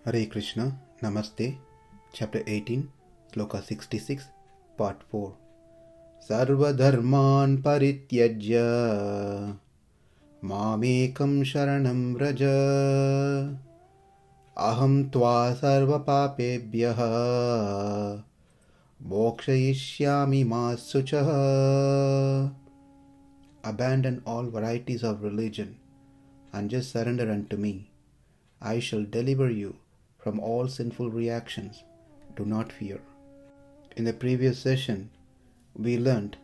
Hare Krishna, Namaste, Chapter 18, Sloka 66, Part 4. Sarva-dharmān parityajya, ekaṁ śaraṇaṁ vraja, ahaṁ sarva-pāpebhyo, mokṣayiṣyāmi śucaḥ. Abandon all varieties of religion and just surrender unto me. I shall deliver you from all sinful reactions. Do not fear. In the previous session, we learned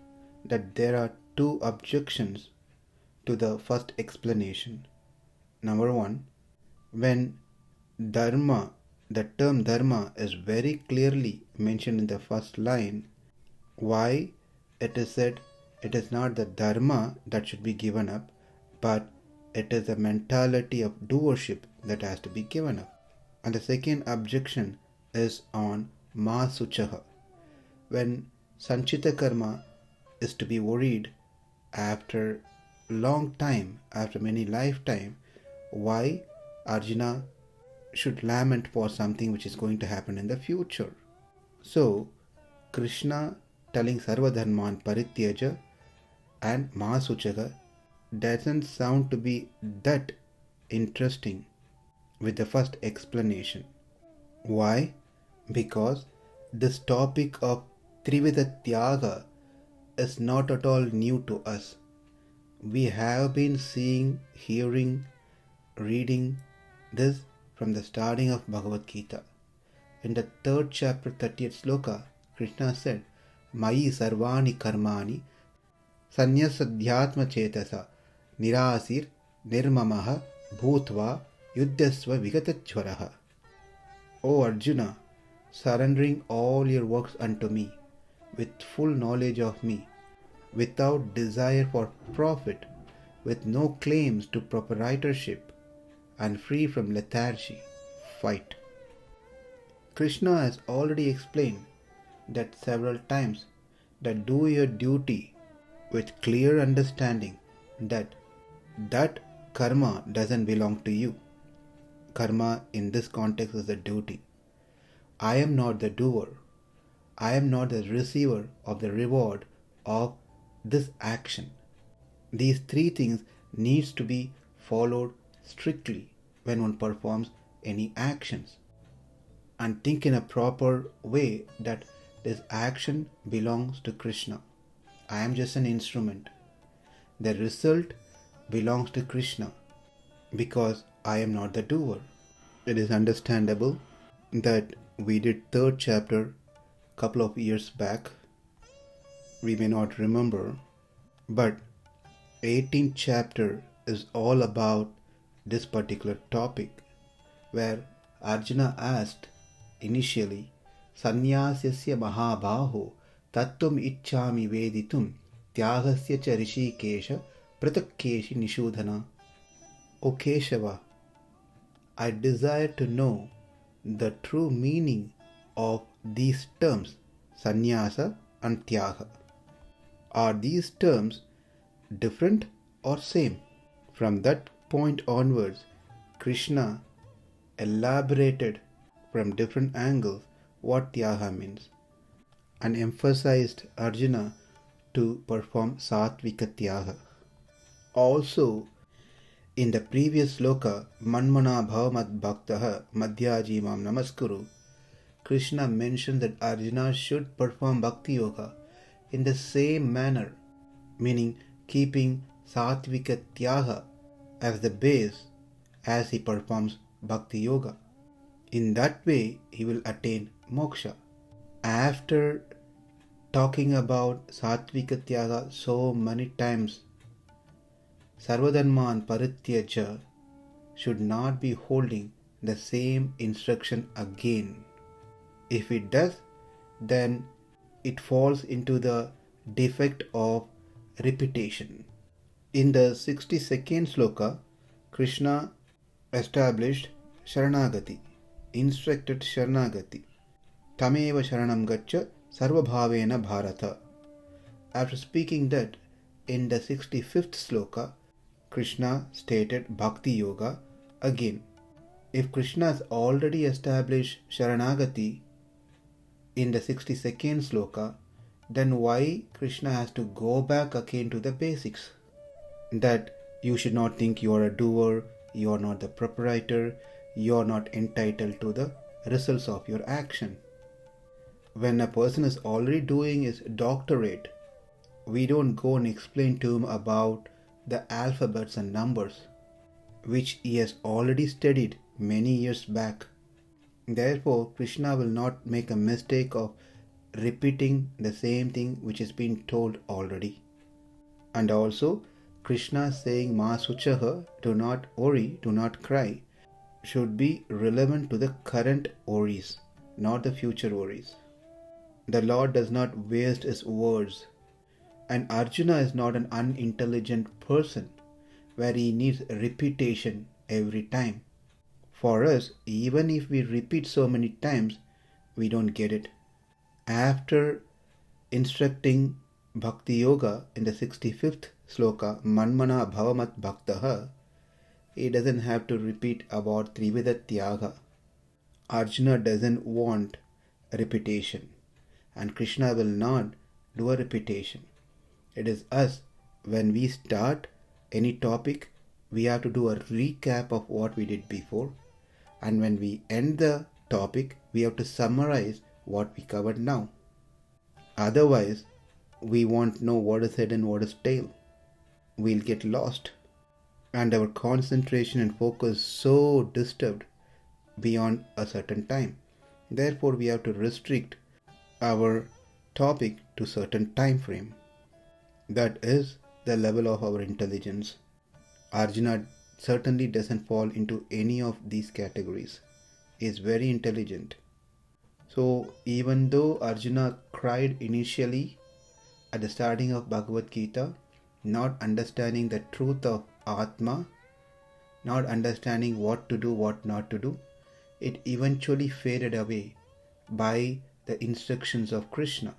that there are two objections to the first explanation. Number one, when dharma, the term dharma is very clearly mentioned in the first line, why it is said it is not the dharma that should be given up, but it is the mentality of doership that has to be given up. And the second objection is on śucaḥ. When sanchita karma is to be worried after long time, after many lifetime, why Arjuna should lament for something which is going to happen in the future. So, Krishna telling sarva-dharmān parityajya and śucaḥ doesn't sound to be that interesting with the first explanation. Why? Because this topic of parityajya is not at all new to us. We have been seeing, hearing, reading this from the starting of Bhagavad Gita. In the 3rd chapter, 30th sloka, Krishna said, Mayi sarvani karmani sanyasadhyatma chetasa nirasir nirmamaha bhutva yuddhasva vigatachvaraha. O Arjuna, surrendering all your works unto me, with full knowledge of me, without desire for profit, with no claims to proprietorship, and free from lethargy, fight. Krishna has already explained that several times, that do your duty with clear understanding that karma doesn't belong to you. Karma in this context is a duty. I am not the doer. I am not the receiver of the reward of this action. These three things needs to be followed strictly when one performs any actions, and think in a proper way that this action belongs to Krishna. I am just an instrument. The result belongs to Krishna because I am not the doer. It is understandable that we did 3rd chapter couple of years back. We may not remember, but 18th chapter is all about this particular topic, where Arjuna asked initially, Sannyāsya mahābāho tattvam iccāmi veditum tyāgasya ca rishikesha pratakkeshi nishudhana. O Keshava, I desire to know the true meaning of these terms, sannyasa and tyaga. Are these terms different or same? From that point onwards, Krishna elaborated from different angles what tyaga means and emphasized Arjuna to perform sattvika tyaga. Also, in the previous sloka, Manmana bhavamad bhaktaha madhyajimam namaskuru, Krishna mentioned that Arjuna should perform bhakti yoga in the same manner, meaning keeping sattvika tyaga as the base as he performs bhakti yoga. In that way, he will attain moksha. After talking about sattvika tyaga so many times, sarva-dharmān parityajya should not be holding the same instruction again. If it does, then it falls into the defect of repetition. In the 62nd sloka, Krishna established śaraṇagati, instructed śaraṇagati. Tameva śaraṇaṁ gaccha sarva-bhāvena bharata. After speaking that, in the 65th sloka, Krishna stated Bhakti Yoga again. If Krishna has already established Sharanagati in the 62nd sloka, then why Krishna has to go back again to the basics? That you should not think you are a doer, you are not the proprietor, you are not entitled to the results of your action. When a person is already doing his doctorate, we don't go and explain to him about the alphabets and numbers, which he has already studied many years back. Therefore, Krishna will not make a mistake of repeating the same thing which has been told already. And also, Krishna saying Ma Sucaḥ, do not worry, do not cry, should be relevant to the current worries, not the future worries. The Lord does not waste his words. And Arjuna is not an unintelligent person where he needs repetition every time. For us, even if we repeat so many times, we don't get it. After instructing Bhakti Yoga in the 65th sloka, Manmana Bhavamat Bhaktaha, he doesn't have to repeat about tvāṁ. Arjuna doesn't want repetition, and Krishna will not do a repetition. It is us, when we start any topic, we have to do a recap of what we did before, and when we end the topic, we have to summarize what we covered now. Otherwise, we won't know what is head and what is tail. We'll get lost, and our concentration and focus so disturbed beyond a certain time. Therefore, we have to restrict our topic to certain time frame. That is the level of our intelligence. Arjuna certainly doesn't fall into any of these categories. He is very intelligent. So even though Arjuna cried initially at the starting of Bhagavad Gita, not understanding the truth of Atma, not understanding what to do, what not to do, it eventually faded away by the instructions of Krishna.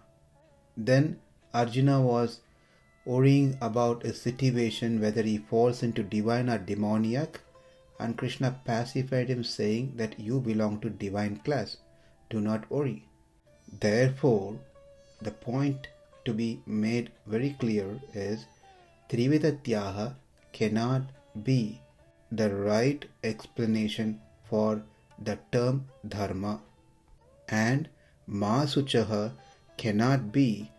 Then Arjuna was worrying about his situation, whether he falls into divine or demoniac, and Krishna pacified him, saying that you belong to divine class, do not worry. Therefore, the point to be made very clear is tvāṁ cannot be the right explanation for the term dharma, and Ma Sucaḥ cannot be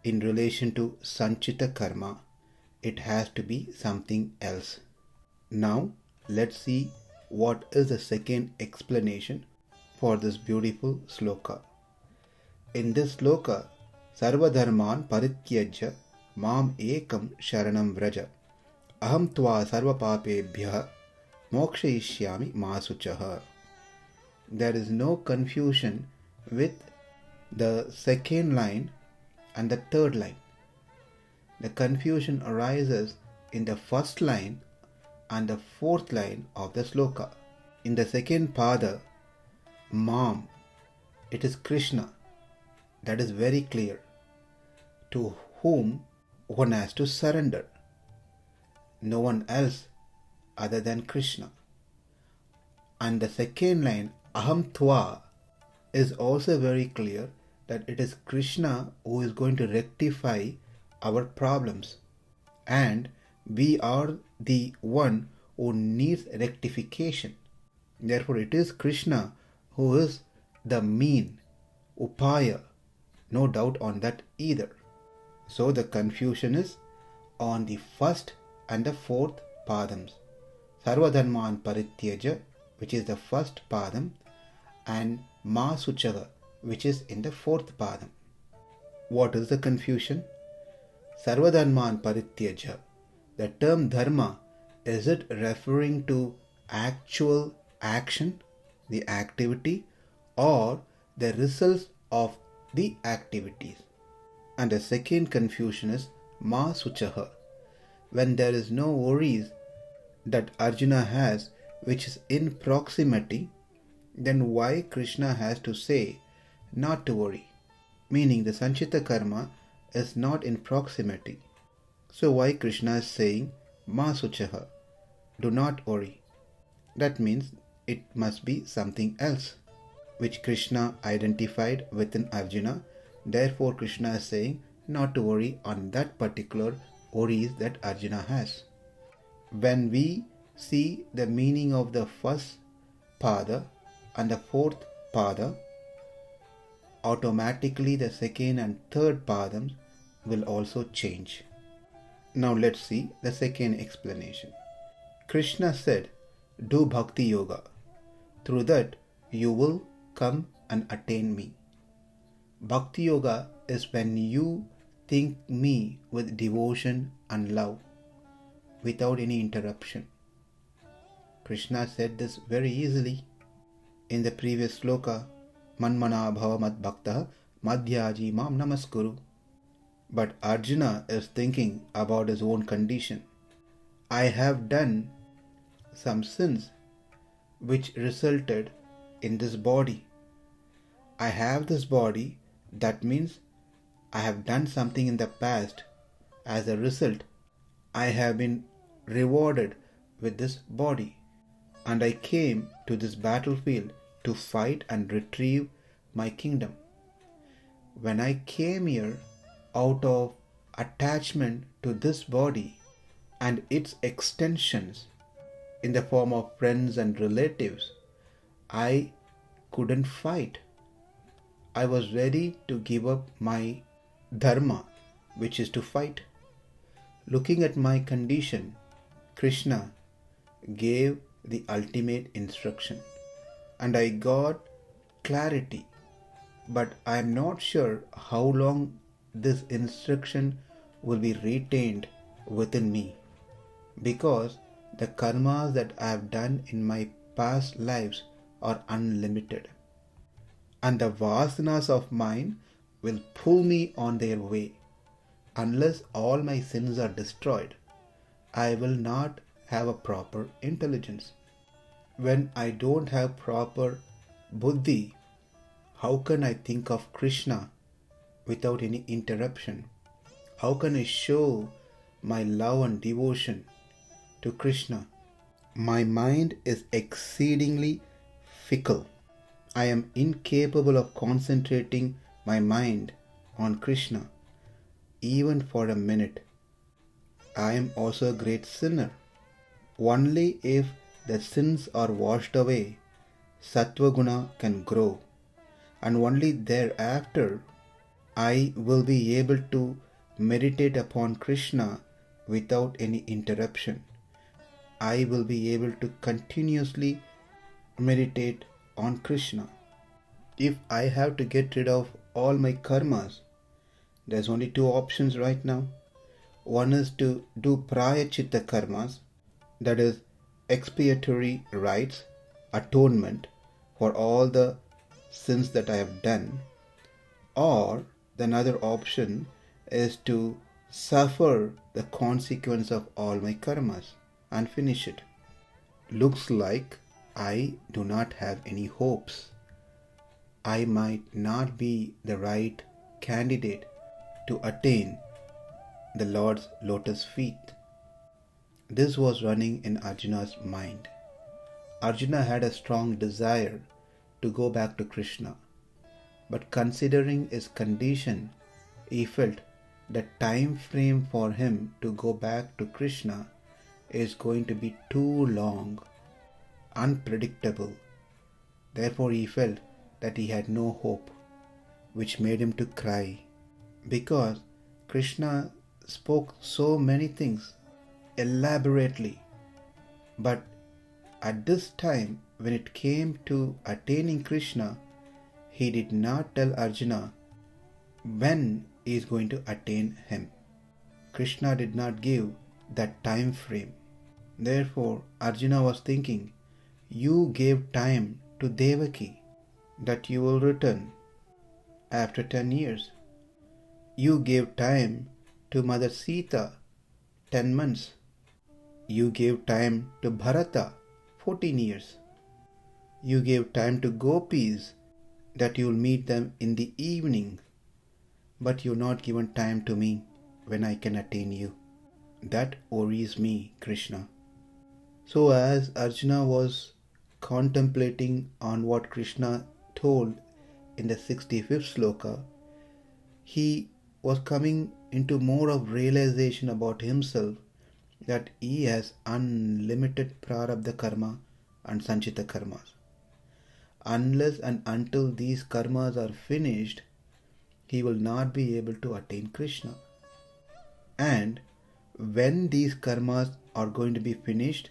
in relation to sanchita karma. It has to be something else. Now, let's see what is the second explanation for this beautiful sloka. In this sloka, sarva-dharmān parityajya mam ekaṁ śaraṇaṁ vraja, ahaṁ sarva-pāpebhyo mokṣayiṣyāmi ma sucaḥ. There is no confusion with the second line and the third line. The confusion arises in the first line and the fourth line of the sloka. In the second pada, Mam, it is Krishna. That is very clear. To whom one has to surrender. No one else other than Krishna. And the second line, ahaṁ, is also very clear that it is Krishna who is going to rectify our problems, and we are the one who needs rectification. Therefore, it is Krishna who is the mean, upaya, no doubt on that either. So the confusion is on the first and the fourth padams. Sarva-dharmān parityajya, which is the first padam, and Ma Sucaḥ, which is in the fourth padam. What is the confusion? Sarva-dharmān parityajya. The term dharma, is it referring to actual action, the activity, or the results of the activities? And the second confusion is Ma Sucaḥ. When there is no worries that Arjuna has, which is in proximity, then why Krishna has to say not to worry? Meaning the sanchita karma is not in proximity. So why Krishna is saying Ma Sucaḥ, do not worry? That means it must be something else, which Krishna identified within Arjuna. Therefore, Krishna is saying not to worry on that particular worries that Arjuna has. When we see the meaning of the first pada and the fourth pada, automatically the second and third padams will also change. Now let's see the second explanation. Krishna said, do bhakti yoga. Through that you will come and attain me. Bhakti yoga is when you think me with devotion and love without any interruption. Krishna said this very easily in the previous sloka, Manmana bhava mad bhakta madhyaji mam namaskuru. But Arjuna is thinking about his own condition. I have done some sins which resulted in this body. I have this body, that means I have done something in the past. As a result, I have been rewarded with this body. And I came to this battlefield to fight and retrieve my kingdom. When I came here out of attachment to this body and its extensions in the form of friends and relatives, I couldn't fight. I was ready to give up my dharma, which is to fight. Looking at my condition, Krishna gave the ultimate instruction and I got clarity, but I am not sure how long this instruction will be retained within me, because the karmas that I have done in my past lives are unlimited, and the vasanas of mine will pull me on their way. Unless all my sins are destroyed, I will not have a proper intelligence. When I don't have proper buddhi, how can I think of Krishna without any interruption? How can I show my love and devotion to Krishna? My mind is exceedingly fickle. I am incapable of concentrating my mind on Krishna even for a minute. I am also a great sinner. Only if the sins are washed away, sattva guna can grow, and only thereafter I will be able to meditate upon Krishna without any interruption. I will be able to continuously meditate on Krishna. If I have to get rid of all my karmas, there's only two options right now. One is to do prayachita karmas, that is expiatory rites, atonement for all the sins that I have done. Or the another option is to suffer the consequence of all my karmas and finish it. Looks like I do not have any hopes. I might not be the right candidate to attain the Lord's lotus feet. This was running in Arjuna's mind. Arjuna had a strong desire to go back to Krishna, but considering his condition, he felt the time frame for him to go back to Krishna is going to be too long, unpredictable. Therefore he felt that he had no hope, which made him to cry, because Krishna spoke so many things elaborately, but at this time when it came to attaining Krishna, he did not tell Arjuna when he is going to attain him. Krishna did not give that time frame. Therefore Arjuna was thinking, you gave time to Devaki that you will return after 10 years. You gave time to Mother Sita 10 months. You gave time to Bharata 14 years. You gave time to gopis that you will meet them in the evening, but you have not given time to me when I can attain you. That worries me, Krishna. So as Arjuna was contemplating on what Krishna told in the 65th sloka, he was coming into more of realization about himself that he has unlimited prarabdha karma and sanchita karmas. Unless and until these karmas are finished, he will not be able to attain Krishna. And when these karmas are going to be finished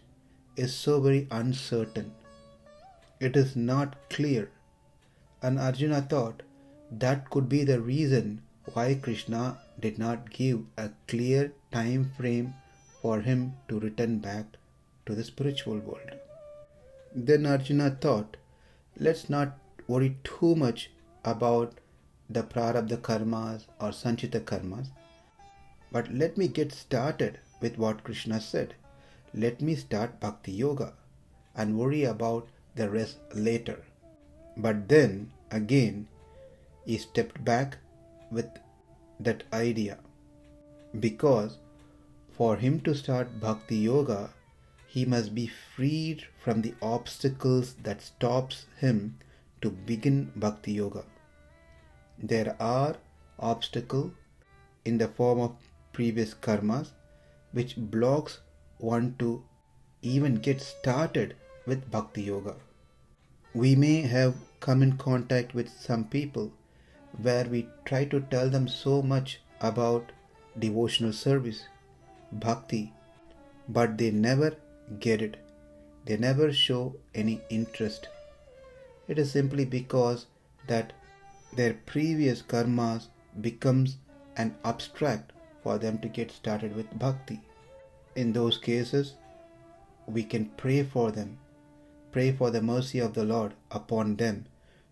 is so very uncertain. It is not clear. And Arjuna thought that could be the reason why Krishna did not give a clear time frame for him to return back to the spiritual world. Then Arjuna thought, let's not worry too much about the prarabdha karmas or sanchita karmas, but let me get started with what Krishna said. Let me start bhakti yoga and worry about the rest later. But then again he stepped back with that idea, because for him to start bhakti yoga he must be freed from the obstacles that stops him to begin bhakti yoga. There are obstacles in the form of previous karmas which blocks one to even get started with bhakti yoga. We may have come in contact with some people where we try to tell them so much about devotional service, bhakti, but they never get it. They never show any interest. It is simply because that their previous karmas becomes an obstacle for them to get started with bhakti. In those cases, we can pray for them, pray for the mercy of the Lord upon them,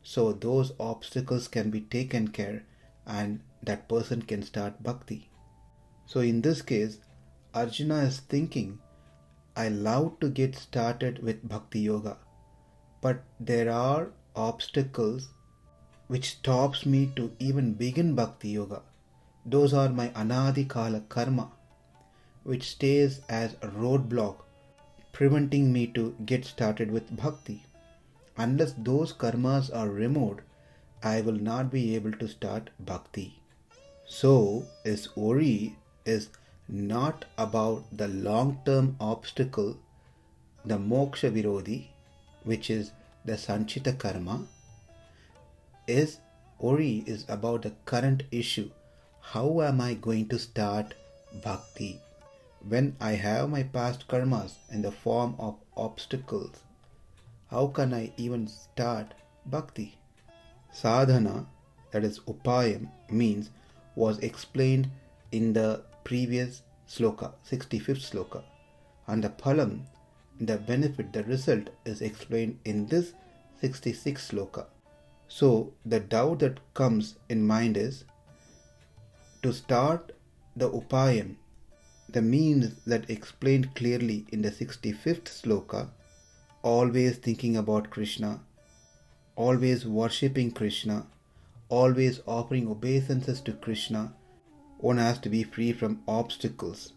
so those obstacles can be taken care and that person can start bhakti. So in this case, Arjuna is thinking, I love to get started with bhakti yoga, but there are obstacles which stops me to even begin bhakti yoga. Those are my anadi kala karma, which stays as a roadblock, preventing me to get started with bhakti. Unless those karmas are removed, I will not be able to start bhakti. So his worry is not about the long-term obstacle, the moksha virodhi, which is the sanchita karma. His worry is about the current issue. How am I going to start bhakti? When I have my past karmas in the form of obstacles, how can I even start bhakti? Sadhana, that is upayam, means was explained in the previous sloka, 65th sloka, and the phalam, the benefit, the result is explained in this 66th sloka. So the doubt that comes in mind is to start the upayam, the means that explained clearly in the 65th sloka, always thinking about Krishna, always worshipping Krishna, always offering obeisances to Krishna. One has to be free from obstacles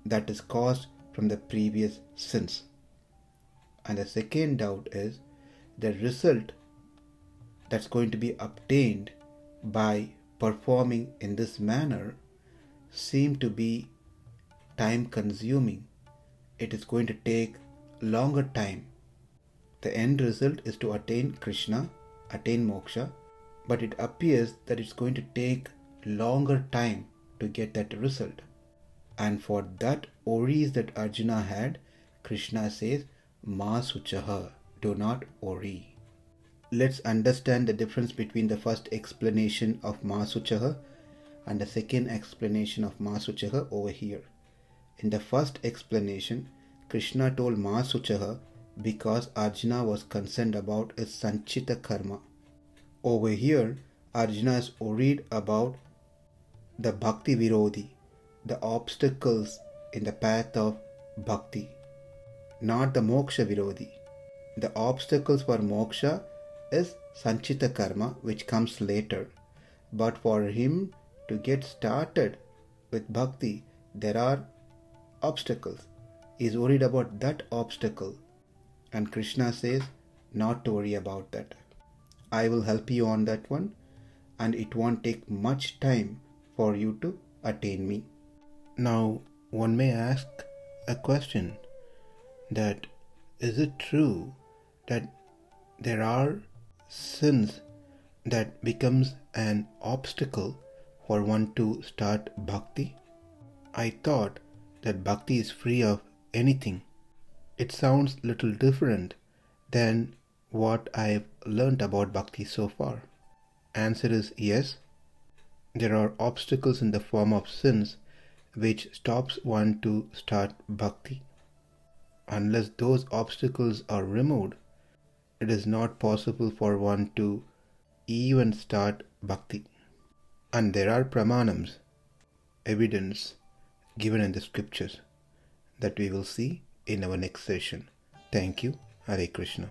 that is caused from the previous sins. And the second doubt is the result that's going to be obtained by performing in this manner seem to be time consuming. It is going to take longer time. The end result is to attain Krishna, attain moksha, but it appears that it's going to take longer time to get that result. And for that worries that Arjuna had, Krishna says, Ma sucaḥ, do not worry. Let's understand the difference between the first explanation of Ma sucaḥ and the second explanation of Ma sucaḥ over here. In the first explanation, Krishna told Ma sucaḥ because Arjuna was concerned about his sanchita karma. Over here, Arjuna is worried about the bhakti virodhi, the obstacles in the path of bhakti, not the moksha virodhi. The obstacles for moksha is sanchita karma, which comes later. But for him to get started with bhakti, there are obstacles. He is worried about that obstacle. And Krishna says not to worry about that. I will help you on that one, and it won't take much time for you to attain me. Now, one may ask a question that is it true that there are sins that becomes an obstacle for one to start bhakti? I thought that bhakti is free of anything. It sounds little different than what I've learnt about bhakti so far. Answer is yes. There are obstacles in the form of sins which stops one to start bhakti. Unless those obstacles are removed, it is not possible for one to even start bhakti. And there are pramanams, evidence given in the scriptures that we will see in our next session. Thank you. Hare Krishna.